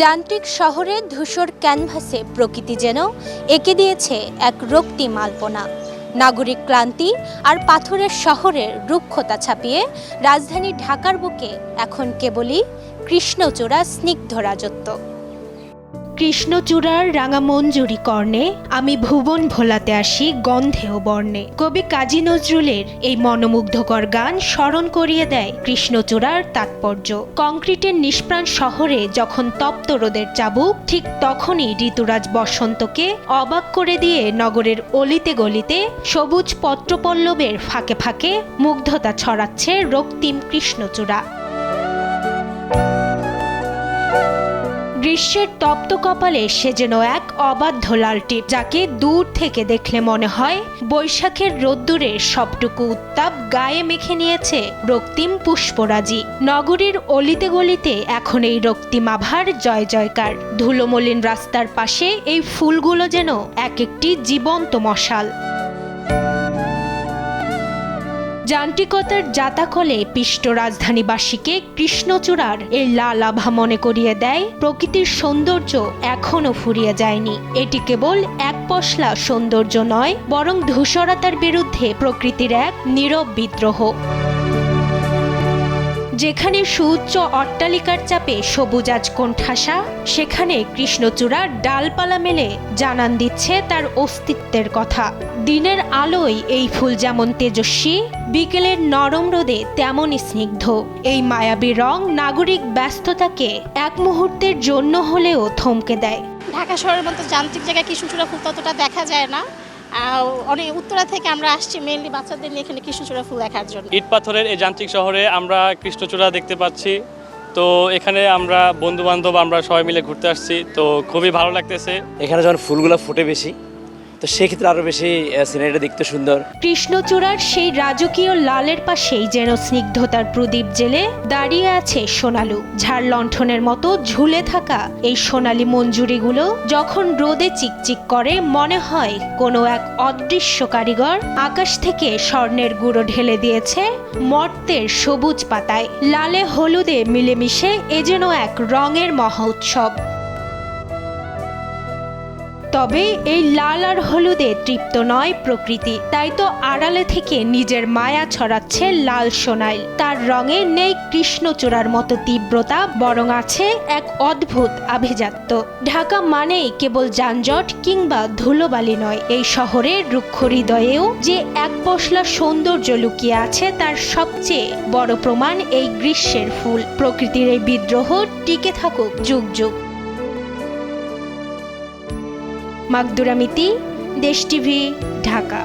যান্ত্রিক শহরে ধূসর ক্যানভাসে প্রকৃতি যেন এঁকে দিয়েছে এক রক্তিম আলপনা। নাগরিক ক্লান্তি আর পাথরের শহরের রুক্ষতা ছাপিয়ে রাজধানী ঢাকার বুকে এখন কেবলই কৃষ্ণচূড়া স্নিগ্ধ রাজত্ব। কৃষ্ণচূড়ার রাঙা মঞ্জুরি কর্ণে আমি ভুবন ভোলাতে আসি গন্ধে ও বর্ণে। কবি কাজী নজরুলের এই মনোমুগ্ধকর গান স্মরণ করিয়ে দেয় কৃষ্ণচূড়ার তাৎপর্য। কংক্রিটের নিষ্প্রাণ শহরে যখন তপ্ত রোদের চাবুক, ঠিক তখনই ঋতুরাজ বসন্তকে অবাক করে দিয়ে নগরের অলিতে গলিতে সবুজ পত্রপল্লবের ফাঁকে ফাঁকে মুগ্ধতা ছড়াচ্ছে রক্তিম কৃষ্ণচূড়া। গ্রীষ্মের তপ্ত কপালে সে যেন এক অবাধ্য লালটিপ, যাকে দূর থেকে দেখলে মনে হয় বৈশাখের রোদ্দুরের সবটুকু উত্তাপ গায়ে মেখে নিয়েছে রক্তিম পুষ্পরাজি। নগরীর অলিতে গলিতে এখন এই রক্তিম আভার জয় জয়কার। ধুলোমলিন রাস্তার পাশে এই ফুলগুলো যেন এক একটি জীবন্ত মশাল। যান্ত্রিকতার জাতাকলে পিষ্ট রাজধানীবাসীকে কৃষ্ণচূড়ার এই লাল আভা মনে করিয়ে দেয় প্রকৃতির সৌন্দর্য এখনো ফুরিয়ে যায়নি। এটি কেবল এক পশলা সৌন্দর্য নয়, বরং ধূসরতার বিরুদ্ধে প্রকৃতির এক নীরব বিদ্রোহ। যেখানে সুউচ্চ অট্টালিকার চাপে সবুজ আজ কোণঠাসা, সেখানে কৃষ্ণচূড়া ডালপালা মেলে জানান দিচ্ছে তার অস্তিত্বের কথা। দিনের আলোয় এই ফুল যেমন তেজস্বী, বিকেলের নরম রোদে তেমনই স্নিগ্ধ। এই মায়াবী রং নাগরিক ব্যস্ততাকে এক মুহূর্তের জন্য হলেও থমকে দেয়। ঢাকা শহরের মতো যান্ত্রিক জায়গায় কৃষ্ণচূড়া ফুল ততটা দেখা যায় না। অনেক উত্তরা থেকে আমরা আসছি মেইনলি বাচ্চাদের নিয়ে এখানে কৃষ্ণচূড়া ফুল দেখার জন্য। ইট পাথরের এই যান্ত্রিক শহরে আমরা কৃষ্ণচূড়া দেখতে পাচ্ছি। তো এখানে আমরা বন্ধু বান্ধব আমরা সবাই মিলে ঘুরতে আসছি, তো খুবই ভালো লাগতেছে। এখানে যখন ফুলগুলো ফুটে বেশি, তো সেক্ষেত্রে আরো বেশি সিনারিটা দেখতে সুন্দর। কৃষ্ণচূড়ার সেই রাজকীয় লালের পাশেই যেন স্নিগ্ধতার প্রদীপ জেলে দাঁড়িয়ে আছে সোনালু। ঝাড় লণ্ঠনের মতো ঝুলে থাকা এই সোনালি মঞ্জুরিগুলো যখন রোদে চিকচিক করে, মনে হয় কোনো এক অদৃশ্য কারিগর আকাশ থেকে স্বর্ণের গুঁড়ো ঢেলে দিয়েছে মর্তের সবুজ পাতায়। লালে হলুদে মিলেমিশে এ যেন এক রঙের মহা উৎসব। তবে এই লাল আর হলুদে তৃপ্ত নয় প্রকৃতি, তাই তো আড়ালে থেকে নিজের মায়া ছড়াচ্ছে লাল সোনাইল। তার রঙে নেই কৃষ্ণচূড়ার মতো তীব্রতা, বরং আছে এক অদ্ভুত আভিজাত্য। ঢাকা মানেই কেবল যানজট কিংবা ধুলোবালি নয়, এই শহরের রুক্ষ হৃদয়েও যে এক পশলা সৌন্দর্য লুকিয়ে আছে তার সবচেয়ে বড় প্রমাণ এই গ্রীষ্মের ফুল। প্রকৃতির এই বিদ্রোহ টিকে থাকুক যুগ যুগ। মাকদুরা মিতি, দেশ টিভি, ঢাকা।